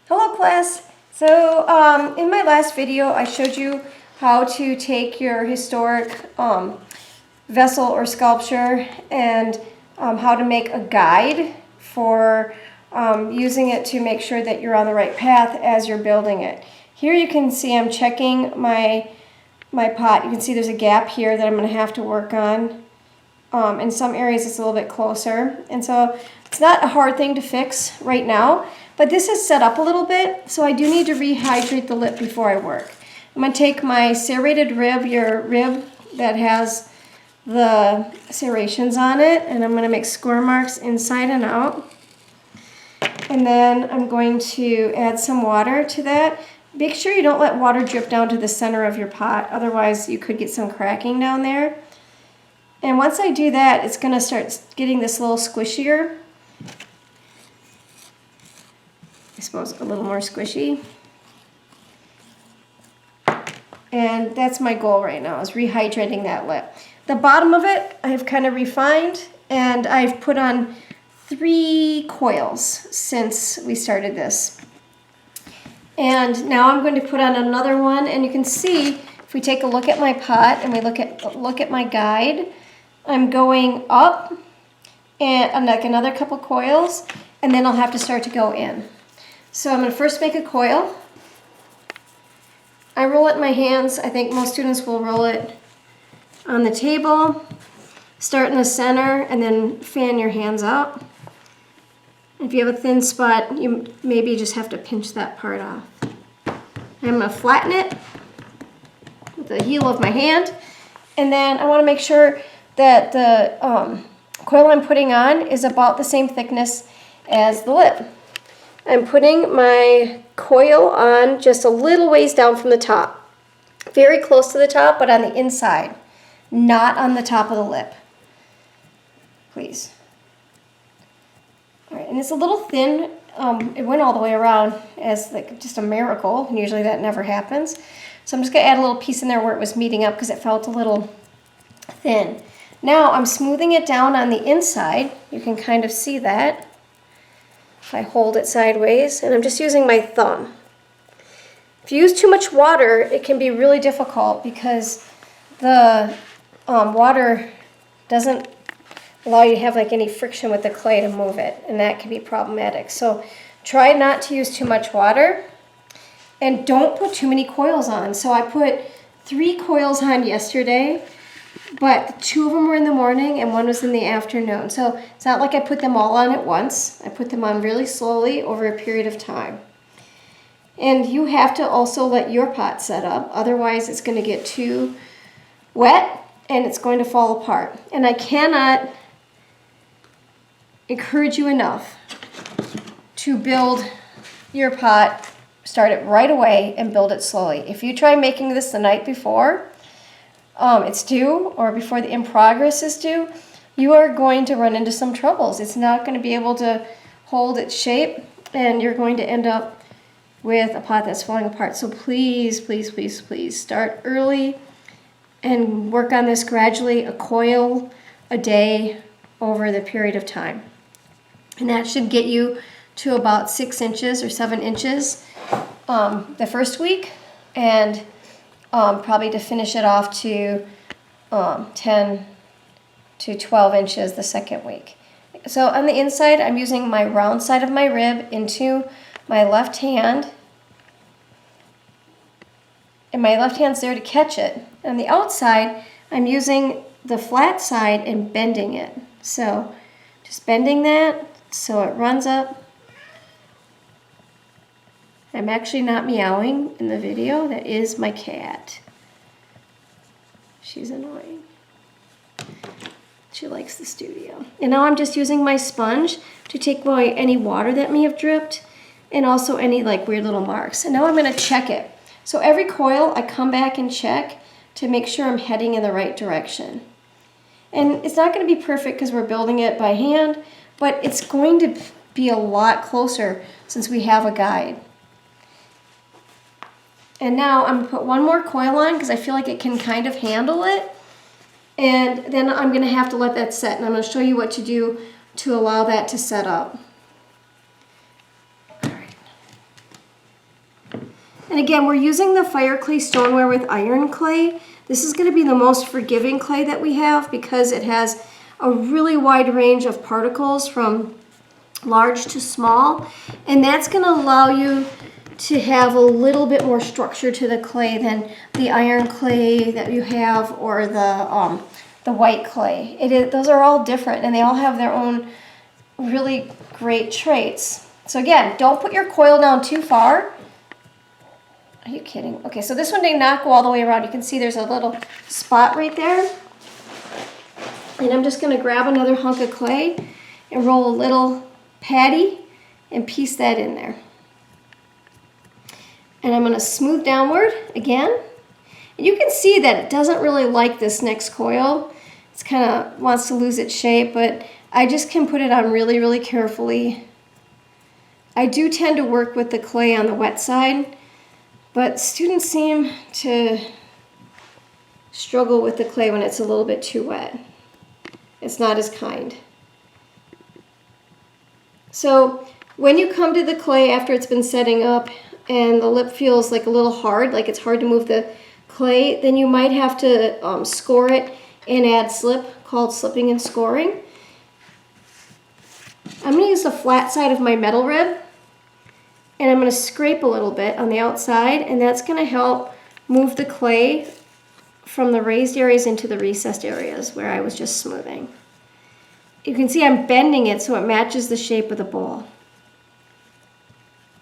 Hello class. So in my last video I showed you how to take your historic vessel or sculpture and how to make a guide for using it to make sure that you're on the right path as you're building it. Here you can see I'm checking my pot. You can see there's a gap here that I'm going to have to work on. In some areas it's a little bit closer, and so it's not a hard thing to fix right now, but this is set up a little bit, so I do need to rehydrate the lip before I work. I'm going to take my serrated rib, your rib that has the serrations on it, and I'm going to make score marks inside and out. And then I'm going to add some water to that. Make sure you don't let water drip down to the center of your pot, otherwise you could get some cracking down there. And once I do that, it's going to start getting this little squishier. I suppose a little more squishy. And that's my goal right now, is rehydrating that lip. The bottom of it I've kind of refined, and I've put on 3 coils since we started this. And now I'm going to put on another one, and you can see if we take a look at my pot and we look at my guide, I'm going up and like another couple coils, and then I'll have to start to go in. So I'm going to first make a coil. I roll it in my hands. I think most students will roll it on the table. Start in the center and then fan your hands out. If you have a thin spot, you maybe just have to pinch that part off. I'm going to flatten it with the heel of my hand, and then I want to make sure that the coil I'm putting on is about the same thickness as the lip. I'm putting my coil on just a little ways down from the top. Very close to the top, but on the inside, not on the top of the lip. Please. All right, and it's a little thin. It went all the way around as like just a miracle, and usually that never happens. So I'm just going to add a little piece in there where it was meeting up because it felt a little thin. Now I'm smoothing it down on the inside. You can kind of see that if I hold it sideways, and I'm just using my thumb. If you use too much water, it can be really difficult because the water doesn't allow you to have like any friction with the clay to move it, and that can be problematic. So try not to use too much water, and don't put too many coils on. So I put 3 coils on yesterday, but 2 of them were in the morning and 1 was in the afternoon. So it's not like I put them all on at once. I put them on really slowly over a period of time. And you have to also let your pot set up, otherwise it's going to get too wet and it's going to fall apart. And I cannot encourage you enough to build your pot, start it right away and build it slowly. If you try making this the night before it's due, or before the in progress is due, you are going to run into some troubles. It's not going to be able to hold its shape, and you're going to end up with a pot that's falling apart. So please, please, please, please start early and work on this gradually, a coil a day over the period of time. And that should get you to about 6 inches or 7 inches the first week, and probably to finish it off to 10 to 12 inches the second week. So on the inside, I'm using my round side of my rib into my left hand, and my left hand's there to catch it. On the outside, I'm using the flat side and bending it. So just bending that so it runs up. I'm actually not meowing in the video. That is my cat. She's annoying. She likes the studio. And now I'm just using my sponge to take away any water that may have dripped, and also any like weird little marks. And now I'm going to check it. So every coil I come back and check to make sure I'm heading in the right direction. And it's not going to be perfect because we're building it by hand, but it's going to be a lot closer since we have a guide. And now I'm going to put 1 more coil on because I feel like it can kind of handle it. And then I'm going to have to let that set, and I'm going to show you what to do to allow that to set up. All right. And again, we're using the fire clay stoneware with iron clay. This is going to be the most forgiving clay that we have because it has a really wide range of particles from large to small. And that's going to allow you to have a little bit more structure to the clay than the iron clay that you have or the white clay. Those are all different and they all have their own really great traits. So again, don't put your coil down too far. Are you kidding? Okay, so this one did not go all the way around. You can see there's a little spot right there. And I'm just going to grab another hunk of clay and roll a little patty and piece that in there. And I'm going to smooth downward again. And you can see that it doesn't really like this next coil. It's kind of wants to lose its shape, but I just can put it on really, really carefully. I do tend to work with the clay on the wet side, but students seem to struggle with the clay when it's a little bit too wet. It's not as kind. So when you come to the clay after it's been setting up and the lip feels like a little hard, like it's hard to move the clay, then you might have to score it and add slip, called slipping and scoring. I'm going to use the flat side of my metal rib and I'm going to scrape a little bit on the outside, and that's going to help move the clay from the raised areas into the recessed areas where I was just smoothing. You can see I'm bending it so it matches the shape of the bowl.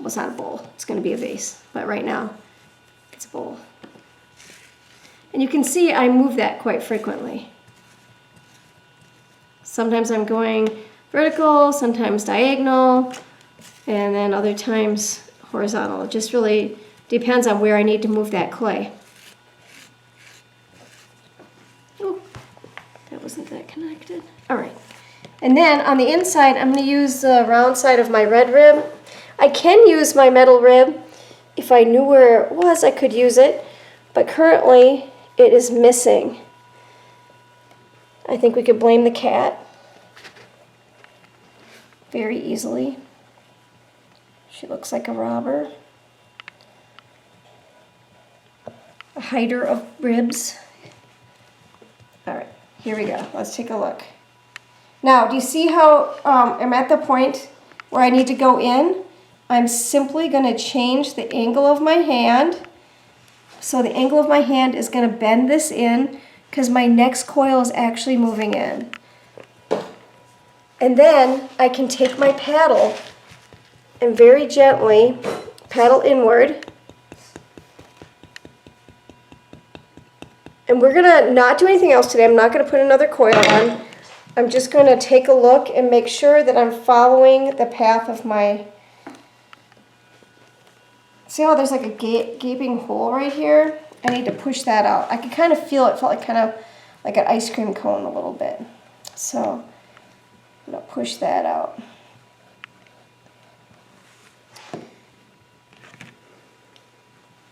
Well, it's not a bowl, it's going to be a vase, but right now it's a bowl. And you can see I move that quite frequently. Sometimes I'm going vertical, sometimes diagonal, and then other times horizontal. It just really depends on where I need to move that clay. Oh, that wasn't that connected. All right. And then on the inside, I'm going to use the round side of my red rib. I can use my metal rib. If I knew where it was, I could use it. But currently, it is missing. I think we could blame the cat very easily. She looks like a robber. A hider of ribs. All right, here we go. Let's take a look. Now, do you see how I'm at the point where I need to go in? I'm simply going to change the angle of my hand. So the angle of my hand is going to bend this in because my next coil is actually moving in. And then I can take my paddle and very gently paddle inward. And we're going to not do anything else today. I'm not going to put another coil on. I'm just going to take a look and make sure that I'm following the path of my... See how there's like a gaping hole right here? I need to push that out. I could kind of feel it. Felt like kind of like an ice cream cone a little bit. So I'm going to push that out.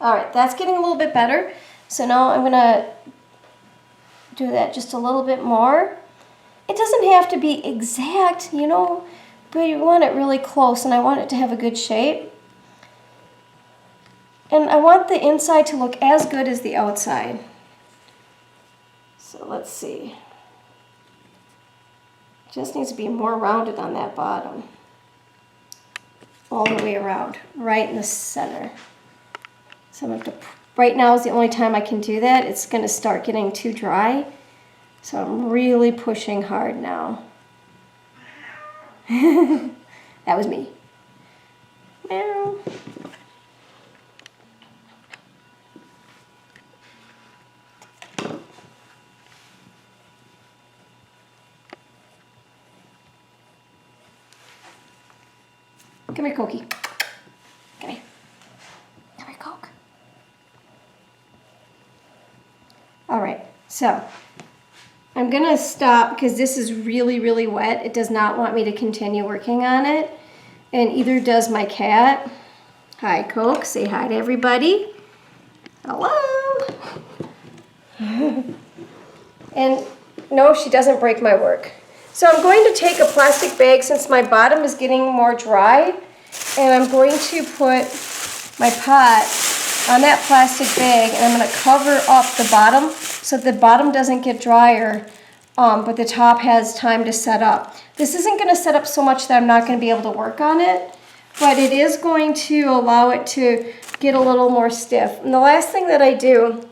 All right, that's getting a little bit better. So now I'm going to do that just a little bit more. It doesn't have to be exact, you know, but you want it really close, and I want it to have a good shape. And I want the inside to look as good as the outside. So let's see. Just needs to be more rounded on that bottom. All the way around, right in the center. So I'm going to have to, right now is the only time I can do that. It's going to start getting too dry. So I'm really pushing hard now. That was me. Meow. Come here, Cokie. Come here. Come here, Coke. All right, so I'm gonna stop because this is really, really wet. It does not want me to continue working on it, and either does my cat. Hi, Coke. Say hi to everybody. Hello. And no, she doesn't break my work. So I'm going to take a plastic bag since my bottom is getting more dry, and I'm going to put my pot on that plastic bag, and I'm going to cover up the bottom so that the bottom doesn't get drier, but the top has time to set up. This isn't going to set up so much that I'm not going to be able to work on it, but it is going to allow it to get a little more stiff. And the last thing that I do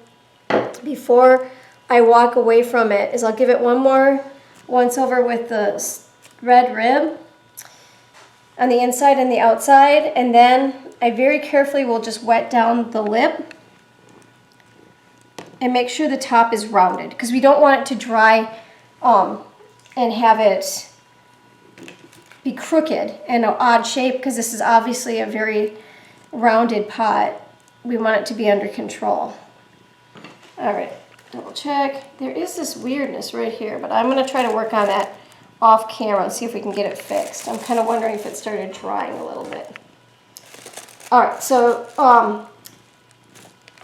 before I walk away from it is I'll give it one more once over with the red rib on the inside and the outside, and then I very carefully will just wet down the lip and make sure the top is rounded, because we don't want it to dry and have it be crooked and an odd shape, because this is obviously a very rounded pot. We want it to be under control. All right, double check. There is this weirdness right here, but I'm going to try to work on that off camera and see if we can get it fixed. I'm kind of wondering if it started drying a little bit. All right, so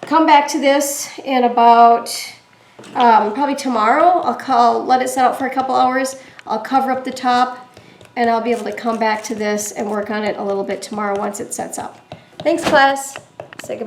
come back to this in about probably tomorrow. I'll let it set out for a couple hours. I'll cover up the top, and I'll be able to come back to this and work on it a little bit tomorrow once it sets up. Thanks, class. Say goodbye.